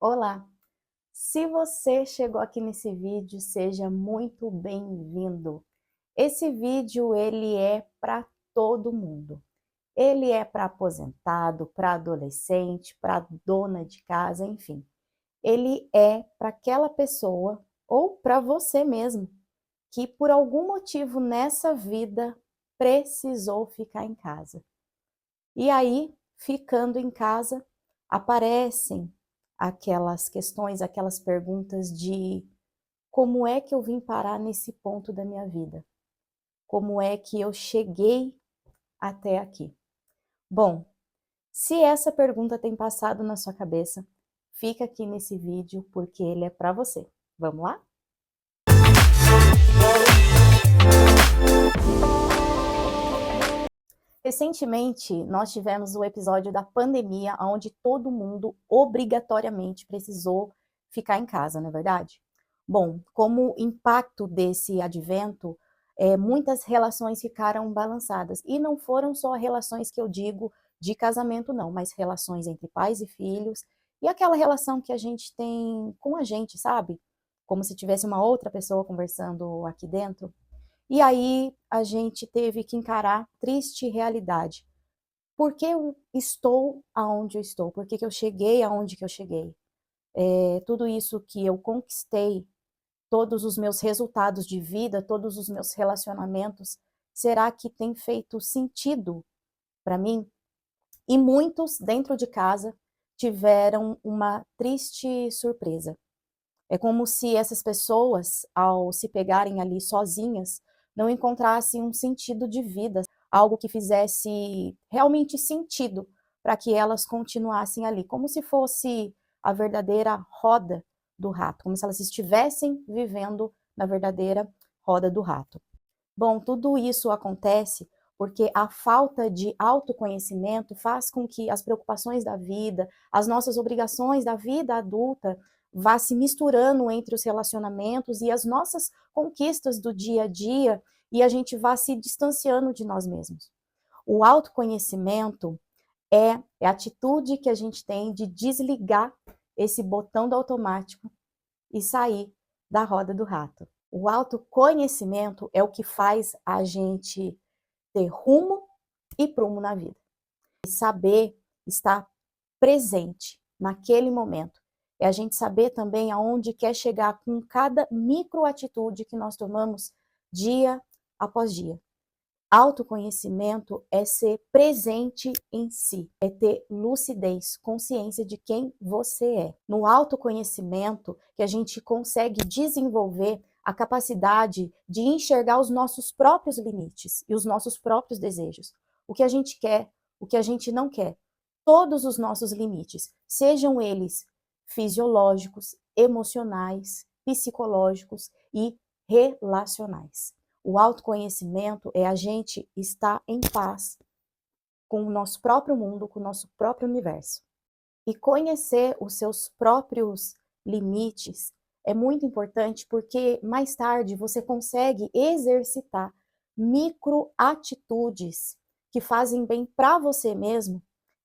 Olá! Se você chegou aqui nesse vídeo, seja muito bem-vindo. Esse vídeo ele é para todo mundo. Ele é para aposentado, para adolescente, para dona de casa, enfim. Ele é para aquela pessoa ou para você mesmo que por algum motivo nessa vida precisou ficar em casa. E aí, ficando em casa, aparecem aquelas questões, aquelas perguntas de como é que eu vim parar nesse ponto da minha vida? Como é que eu cheguei até aqui? Bom, se essa pergunta tem passado na sua cabeça, fica aqui nesse vídeo porque ele é para você. Vamos lá? Recentemente, nós tivemos o episódio da pandemia, onde todo mundo obrigatoriamente precisou ficar em casa, não é verdade? Bom, como impacto desse advento, muitas relações ficaram balançadas. E não foram só relações que eu digo de casamento, não, mas relações entre pais e filhos, e aquela relação que a gente tem com a gente, sabe? Como se tivesse uma outra pessoa conversando aqui dentro. E aí a gente teve que encarar a triste realidade. Por que eu estou aonde eu estou? Por que que eu cheguei aonde que eu cheguei? Tudo isso que eu conquistei, todos os meus resultados de vida, todos os meus relacionamentos, será que tem feito sentido para mim? E muitos dentro de casa tiveram uma triste surpresa. É como se essas pessoas, ao se pegarem ali sozinhas, não encontrassem um sentido de vida, algo que fizesse realmente sentido para que elas continuassem ali, como se fosse a verdadeira roda do rato, como se elas estivessem vivendo na verdadeira roda do rato. Bom, tudo isso acontece porque a falta de autoconhecimento faz com que as preocupações da vida, as nossas obrigações da vida adulta, vá se misturando entre os relacionamentos e as nossas conquistas do dia a dia, e a gente vá se distanciando de nós mesmos. O autoconhecimento é a atitude que a gente tem de desligar esse botão do automático e sair da roda do rato. O autoconhecimento é o que faz a gente ter rumo e prumo na vida. E saber estar presente naquele momento. É a gente saber também aonde quer chegar com cada microatitude que nós tomamos dia após dia. Autoconhecimento é ser presente em si, é ter lucidez, consciência de quem você é. No autoconhecimento que a gente consegue desenvolver a capacidade de enxergar os nossos próprios limites e os nossos próprios desejos. O que a gente quer, o que a gente não quer. Todos os nossos limites, sejam eles fisiológicos, emocionais, psicológicos e relacionais. O autoconhecimento é a gente estar em paz com o nosso próprio mundo, com o nosso próprio universo. E conhecer os seus próprios limites é muito importante porque mais tarde você consegue exercitar microatitudes que fazem bem para você mesmo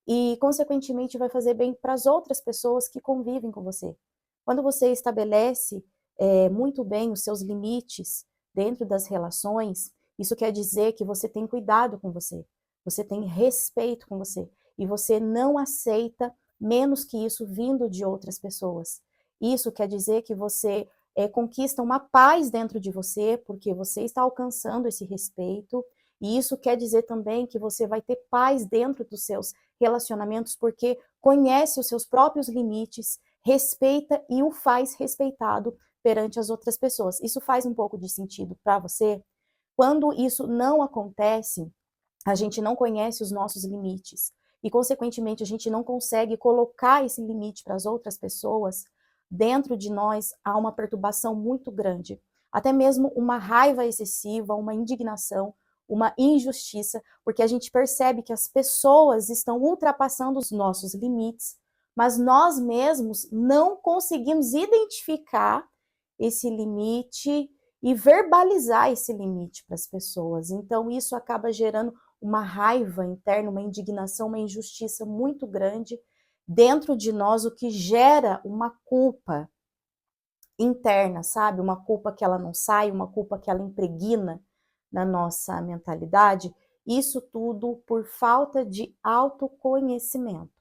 e, consequentemente, vai fazer bem para as outras pessoas que convivem com você. Quando você estabelece muito bem os seus limites dentro das relações, isso quer dizer que você tem cuidado com você tem respeito com você, e você não aceita menos que isso vindo de outras pessoas. Isso quer dizer que você conquista uma paz dentro de você, porque você está alcançando esse respeito, e isso quer dizer também que você vai ter paz dentro dos seus relacionamentos, porque conhece os seus próprios limites, respeita e o faz respeitado perante as outras pessoas. Isso faz um pouco de sentido para você? Quando isso não acontece, a gente não conhece os nossos limites e, consequentemente, a gente não consegue colocar esse limite para as outras pessoas, dentro de nós há uma perturbação muito grande, até mesmo uma raiva excessiva, uma indignação, uma injustiça, porque a gente percebe que as pessoas estão ultrapassando os nossos limites, mas nós mesmos não conseguimos identificar esse limite e verbalizar esse limite para as pessoas. Então, isso acaba gerando uma raiva interna, uma indignação, uma injustiça muito grande, dentro de nós, o que gera uma culpa interna, sabe? Uma culpa que ela não sai, uma culpa que ela impregna na nossa mentalidade. Isso tudo por falta de autoconhecimento.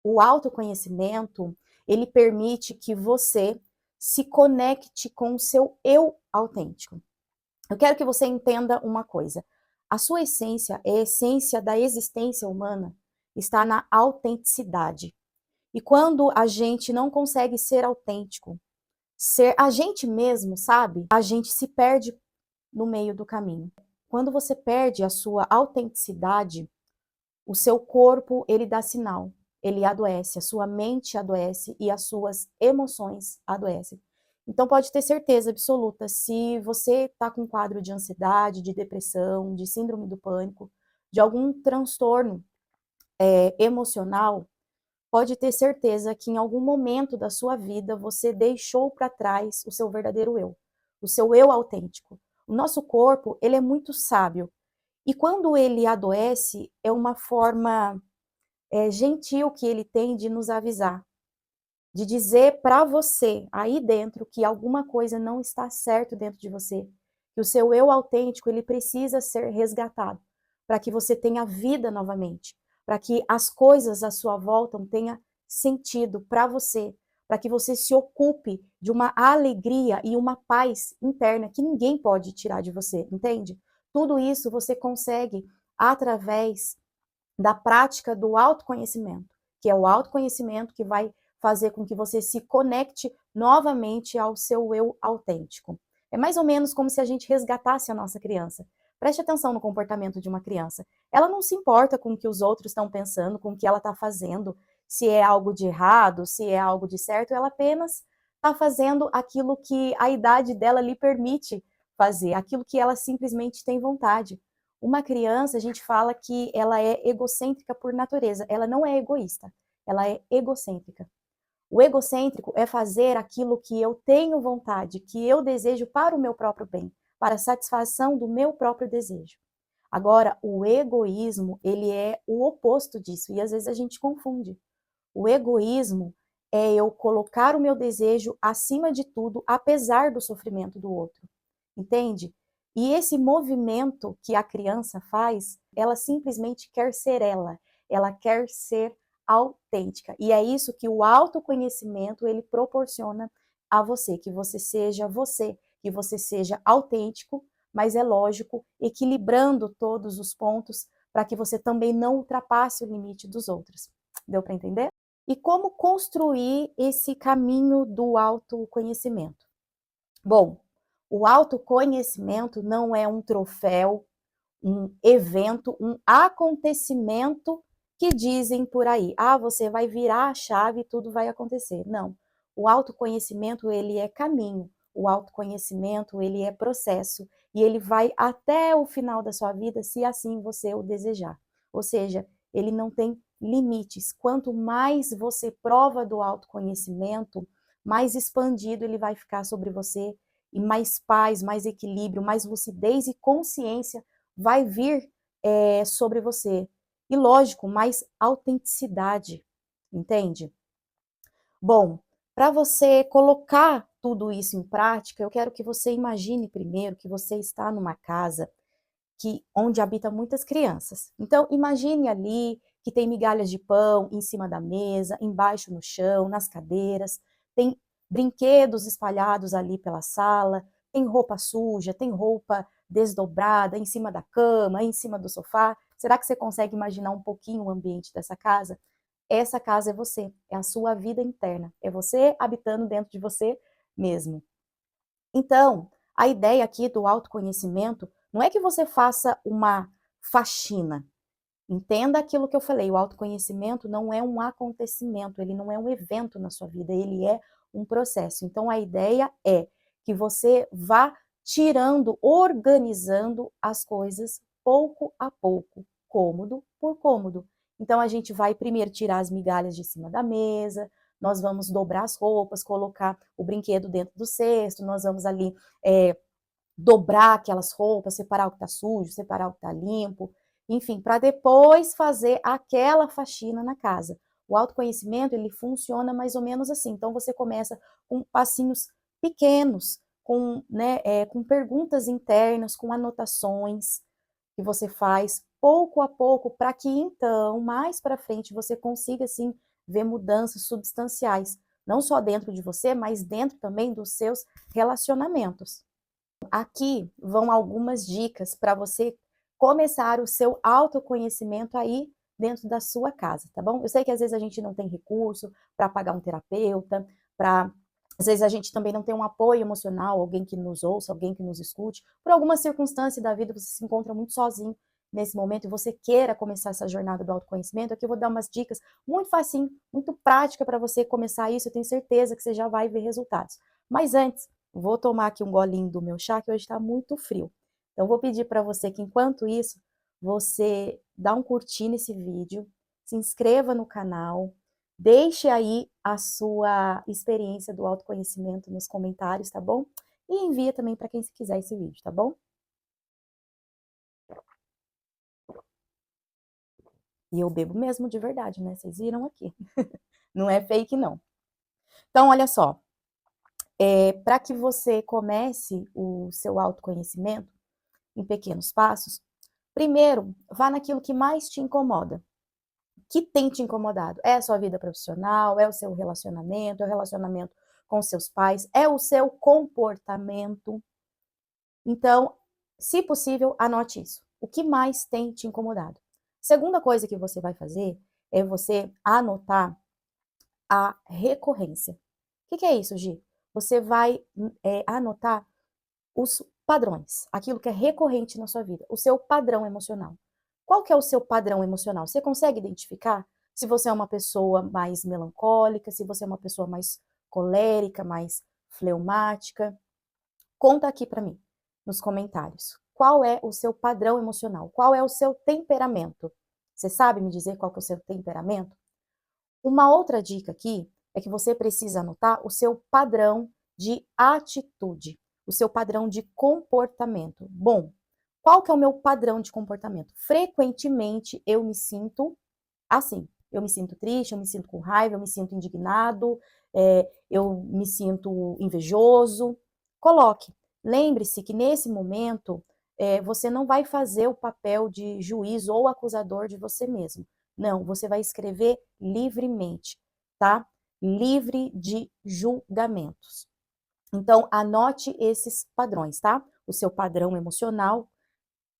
O autoconhecimento, ele permite que você se conecte com o seu eu autêntico. Eu quero que você entenda uma coisa. A sua essência, a essência da existência humana, está na autenticidade. E quando a gente não consegue ser autêntico, ser a gente mesmo, sabe? A gente se perde no meio do caminho. Quando você perde a sua autenticidade, o seu corpo, ele dá sinal, ele adoece, a sua mente adoece e as suas emoções adoecem. Então pode ter certeza absoluta, se você está com um quadro de ansiedade, de depressão, de síndrome do pânico, de algum transtorno emocional, pode ter certeza que em algum momento da sua vida você deixou para trás o seu verdadeiro eu, o seu eu autêntico. O nosso corpo, ele é muito sábio. E quando ele adoece, é uma forma gentil que ele tem de nos avisar, de dizer para você, aí dentro, que alguma coisa não está certo dentro de você, que o seu eu autêntico, ele precisa ser resgatado, para que você tenha vida novamente, para que as coisas à sua volta tenham sentido para você, para que você se ocupe de uma alegria e uma paz interna que ninguém pode tirar de você, entende? Tudo isso você consegue através da prática do autoconhecimento, que é o autoconhecimento que vai fazer com que você se conecte novamente ao seu eu autêntico. É mais ou menos como se a gente resgatasse a nossa criança. Preste atenção no comportamento de uma criança. Ela não se importa com o que os outros estão pensando, com o que ela está fazendo, se é algo de errado, se é algo de certo, ela apenas está fazendo aquilo que a idade dela lhe permite fazer, aquilo que ela simplesmente tem vontade. Uma criança, a gente fala que ela é egocêntrica por natureza. Ela não é egoísta, ela é egocêntrica. O egocêntrico é fazer aquilo que eu tenho vontade, que eu desejo para o meu próprio bem, para a satisfação do meu próprio desejo. Agora, o egoísmo, ele é o oposto disso, e às vezes a gente confunde. O egoísmo é eu colocar o meu desejo acima de tudo, apesar do sofrimento do outro. Entende? E esse movimento que a criança faz, ela simplesmente quer ser ela quer ser autêntica. E é isso que o autoconhecimento ele proporciona a você, que você seja autêntico, mas é lógico, equilibrando todos os pontos para que você também não ultrapasse o limite dos outros. Deu para entender? E como construir esse caminho do autoconhecimento? Bom, o autoconhecimento não é um troféu, um evento, um acontecimento que dizem por aí. Ah, você vai virar a chave e tudo vai acontecer. Não. O autoconhecimento, ele é caminho. O autoconhecimento, ele é processo. E ele vai até o final da sua vida, se assim você o desejar. Ou seja, ele não tem limites. Quanto mais você prova do autoconhecimento, mais expandido ele vai ficar sobre você, e mais paz, mais equilíbrio, mais lucidez e consciência vai vir sobre você. E lógico, mais autenticidade, entende? Bom, para você colocar tudo isso em prática, eu quero que você imagine primeiro que você está numa casa onde habita muitas crianças. Então, imagine ali que tem migalhas de pão em cima da mesa, embaixo no chão, nas cadeiras, tem brinquedos espalhados ali pela sala, tem roupa suja, tem roupa desdobrada em cima da cama, em cima do sofá. Será que você consegue imaginar um pouquinho o ambiente dessa casa? Essa casa é você, é a sua vida interna, é você habitando dentro de você mesmo. Então, a ideia aqui do autoconhecimento não é que você faça uma faxina. Entenda aquilo que eu falei, o autoconhecimento não é um acontecimento, ele não é um evento na sua vida, ele é um processo. Então, a ideia é que você vá tirando, organizando as coisas pouco a pouco, cômodo por cômodo. Então, a gente vai primeiro tirar as migalhas de cima da mesa, nós vamos dobrar as roupas, colocar o brinquedo dentro do cesto, nós vamos ali dobrar aquelas roupas, separar o que está sujo, separar o que está limpo, enfim, para depois fazer aquela faxina na casa. O autoconhecimento, ele funciona mais ou menos assim. Então, você começa com passinhos pequenos, com, né, com perguntas internas, com anotações que você faz pouco a pouco, para que então, mais para frente, você consiga, assim, ver mudanças substanciais, não só dentro de você, mas dentro também dos seus relacionamentos. Aqui vão algumas dicas para você começar o seu autoconhecimento aí dentro da sua casa, tá bom? Eu sei que às vezes a gente não tem recurso para pagar um terapeuta, para às vezes a gente também não tem um apoio emocional, alguém que nos ouça, alguém que nos escute. Por alguma circunstância da vida você se encontra muito sozinho nesse momento e você queira começar essa jornada do autoconhecimento, aqui eu vou dar umas dicas muito facinho, muito prática para você começar isso, eu tenho certeza que você já vai ver resultados. Mas antes, vou tomar aqui um golinho do meu chá, que hoje está muito frio. Então, vou pedir para você que, enquanto isso, você dá um curtir nesse vídeo, se inscreva no canal, deixe aí a sua experiência do autoconhecimento nos comentários, tá bom? E envia também para quem quiser esse vídeo, tá bom? E eu bebo mesmo de verdade, né? Vocês viram aqui. Não é fake, não. Então, olha só. Para que você comece o seu autoconhecimento em pequenos passos, primeiro, vá naquilo que mais te incomoda. Que tem te incomodado? É a sua vida profissional? É o seu relacionamento? É o relacionamento com seus pais? É o seu comportamento? Então, se possível, anote isso. O que mais tem te incomodado? Segunda coisa que você vai fazer é você anotar a recorrência. O que é isso, Gi? Você vai anotar os padrões, aquilo que é recorrente na sua vida, o seu padrão emocional. Qual que é o seu padrão emocional? Você consegue identificar se você é uma pessoa mais melancólica, se você é uma pessoa mais colérica, mais fleumática? Conta aqui para mim, nos comentários. Qual é o seu padrão emocional? Qual é o seu temperamento? Você sabe me dizer qual que é o seu temperamento? Uma outra dica aqui é que você precisa anotar o seu padrão de atitude, o seu padrão de comportamento. Bom, qual que é o meu padrão de comportamento? Frequentemente eu me sinto assim. Eu me sinto triste, eu me sinto com raiva, eu me sinto indignado, eu me sinto invejoso. Coloque. Lembre-se que nesse momento você não vai fazer o papel de juiz ou acusador de você mesmo. Não, você vai escrever livremente, tá? Livre de julgamentos. Então, anote esses padrões, tá? O seu padrão emocional.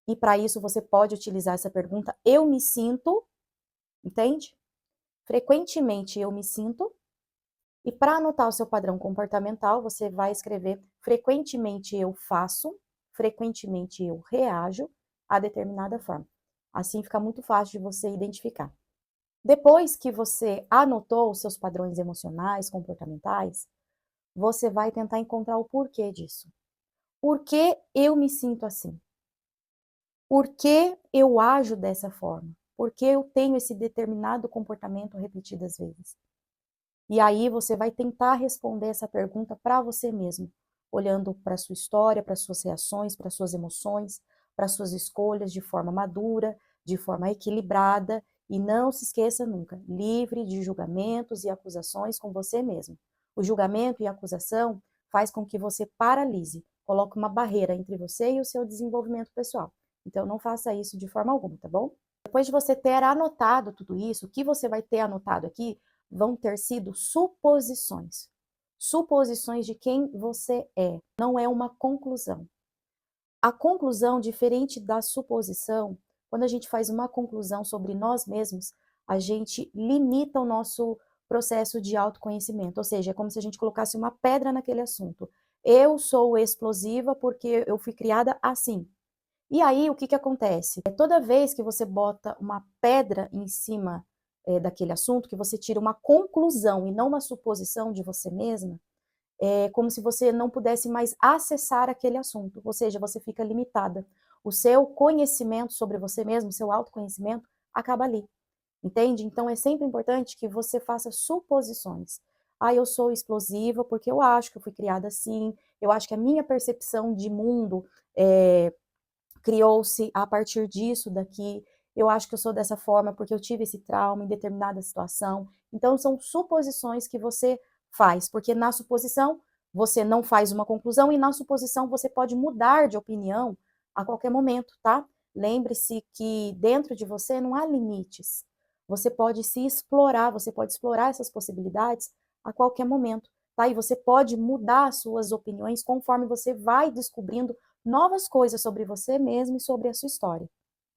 E para isso você pode utilizar essa pergunta: eu me sinto, entende? Frequentemente eu me sinto. E para anotar o seu padrão comportamental, você vai escrever: frequentemente eu faço, frequentemente eu reajo a determinada forma. Assim fica muito fácil de você identificar. Depois que você anotou os seus padrões emocionais, comportamentais, você vai tentar encontrar o porquê disso. Por que eu me sinto assim? Por que eu ajo dessa forma? Por que eu tenho esse determinado comportamento repetidas vezes? E aí você vai tentar responder essa pergunta para você mesmo, olhando para a sua história, para suas reações, para suas emoções, para suas escolhas de forma madura, de forma equilibrada, e não se esqueça nunca, livre de julgamentos e acusações com você mesmo. O julgamento e a acusação faz com que você paralise, coloque uma barreira entre você e o seu desenvolvimento pessoal. Então não faça isso de forma alguma, tá bom? Depois de você ter anotado tudo isso, o que você vai ter anotado aqui vão ter sido suposições. Suposições de quem você é, não é uma conclusão. A conclusão, diferente da suposição, quando a gente faz uma conclusão sobre nós mesmos, a gente limita o nosso processo de autoconhecimento, ou seja, é como se a gente colocasse uma pedra naquele assunto. Eu sou explosiva porque eu fui criada assim. E aí, o que que acontece? Toda vez que você bota uma pedra em cima daquele assunto, que você tira uma conclusão e não uma suposição de você mesma, é como se você não pudesse mais acessar aquele assunto, ou seja, você fica limitada. O seu conhecimento sobre você mesmo, o seu autoconhecimento, acaba ali, entende? Então, é sempre importante que você faça suposições. Ah, eu sou explosiva porque eu acho que eu fui criada assim, eu acho que a minha percepção de mundo criou-se a partir disso daqui. eu acho que eu sou dessa forma porque eu tive esse trauma em determinada situação. Então, são suposições que você faz, porque na suposição você não faz uma conclusão e na suposição você pode mudar de opinião a qualquer momento, tá? Lembre-se que dentro de você não há limites. Você pode se explorar, você pode explorar essas possibilidades a qualquer momento, tá? E você pode mudar as suas opiniões conforme você vai descobrindo novas coisas sobre você mesmo e sobre a sua história.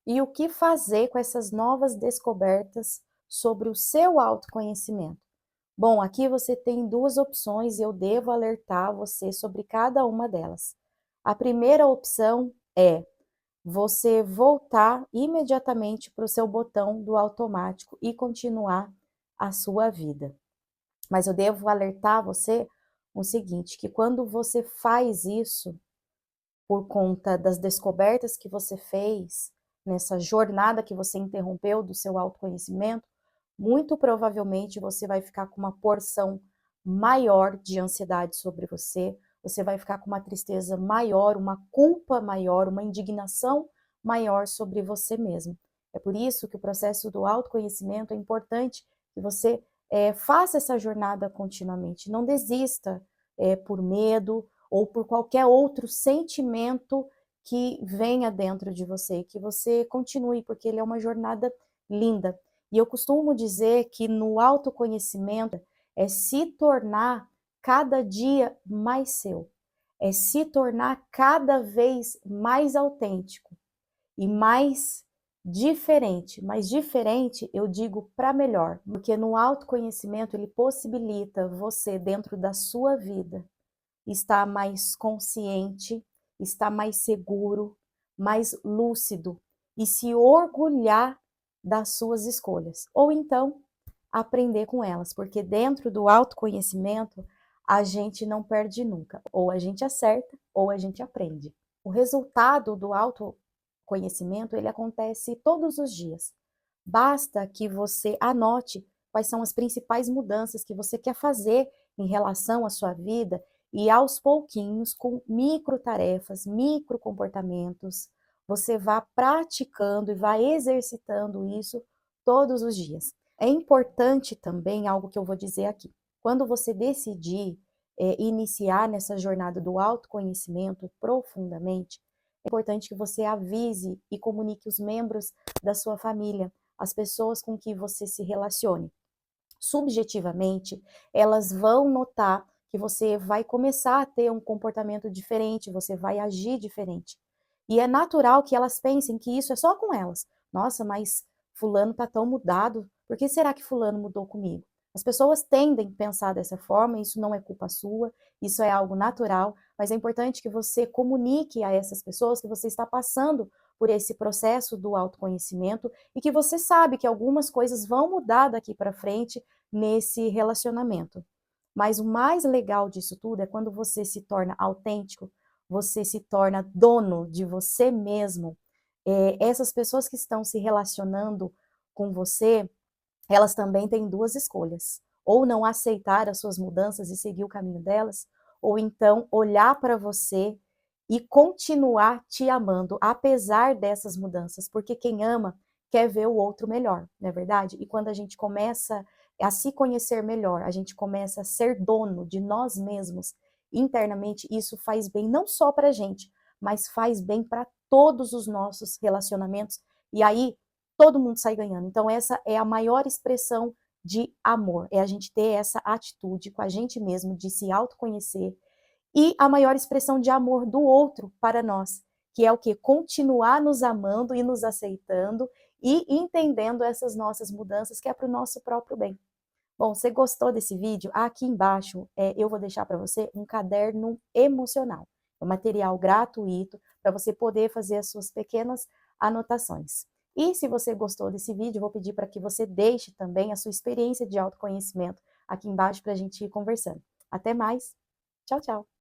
E o que fazer com essas novas descobertas sobre o seu autoconhecimento? Bom, aqui você tem duas opções e eu devo alertar você sobre cada uma delas. A primeira opção é você voltar imediatamente para o seu botão do automático e continuar a sua vida. Mas eu devo alertar você o seguinte, que quando você faz isso, por conta das descobertas que você fez, nessa jornada que você interrompeu do seu autoconhecimento, muito provavelmente você vai ficar com uma porção maior de ansiedade sobre você, você vai ficar com uma tristeza maior, uma culpa maior, uma indignação maior sobre você mesmo. É por isso que o processo do autoconhecimento é importante que você faça essa jornada continuamente, não desista por medo, ou por qualquer outro sentimento que venha dentro de você, que você continue, porque ele é uma jornada linda. E eu costumo dizer que no autoconhecimento é se tornar cada dia mais seu, é se tornar cada vez mais autêntico e mais diferente. Mais diferente, eu digo para melhor, porque no autoconhecimento ele possibilita você dentro da sua vida está mais consciente, está mais seguro, mais lúcido e se orgulhar das suas escolhas. Ou então, aprender com elas, porque dentro do autoconhecimento, a gente não perde nunca. Ou a gente acerta, ou a gente aprende. O resultado do autoconhecimento, ele acontece todos os dias. Basta que você anote quais são as principais mudanças que você quer fazer em relação à sua vida e aos pouquinhos, com micro tarefas, micro comportamentos, você vá praticando e vai exercitando isso todos os dias. É importante também algo que eu vou dizer aqui. Quando você decidir iniciar nessa jornada do autoconhecimento profundamente, é importante que você avise e comunique os membros da sua família, as pessoas com que você se relacione. Subjetivamente, elas vão notar que você vai começar a ter um comportamento diferente, você vai agir diferente. E é natural que elas pensem que isso é só com elas. Nossa, mas fulano tá tão mudado, por que será que fulano mudou comigo? As pessoas tendem a pensar dessa forma, isso não é culpa sua, isso é algo natural, mas é importante que você comunique a essas pessoas que você está passando por esse processo do autoconhecimento e que você sabe que algumas coisas vão mudar daqui para frente nesse relacionamento. Mas o mais legal disso tudo é quando você se torna autêntico, você se torna dono de você mesmo. Essas pessoas que estão se relacionando com você, elas também têm duas escolhas. Ou não aceitar as suas mudanças e seguir o caminho delas, ou então olhar para você e continuar te amando, apesar dessas mudanças, porque quem ama quer ver o outro melhor, não é verdade? E quando a gente começa a se conhecer melhor, a gente começa a ser dono de nós mesmos internamente, isso faz bem não só para a gente, mas faz bem para todos os nossos relacionamentos, e aí todo mundo sai ganhando. Então essa é a maior expressão de amor, é a gente ter essa atitude com a gente mesmo, de se autoconhecer, e a maior expressão de amor do outro para nós, que é o que? Continuar nos amando e nos aceitando e entendendo essas nossas mudanças, que é para o nosso próprio bem. Bom, você gostou desse vídeo? Aqui embaixo eu vou deixar para você um caderno emocional, um material gratuito para você poder fazer as suas pequenas anotações. E se você gostou desse vídeo, eu vou pedir para que você deixe também a sua experiência de autoconhecimento aqui embaixo para a gente ir conversando. Até mais. Tchau, tchau.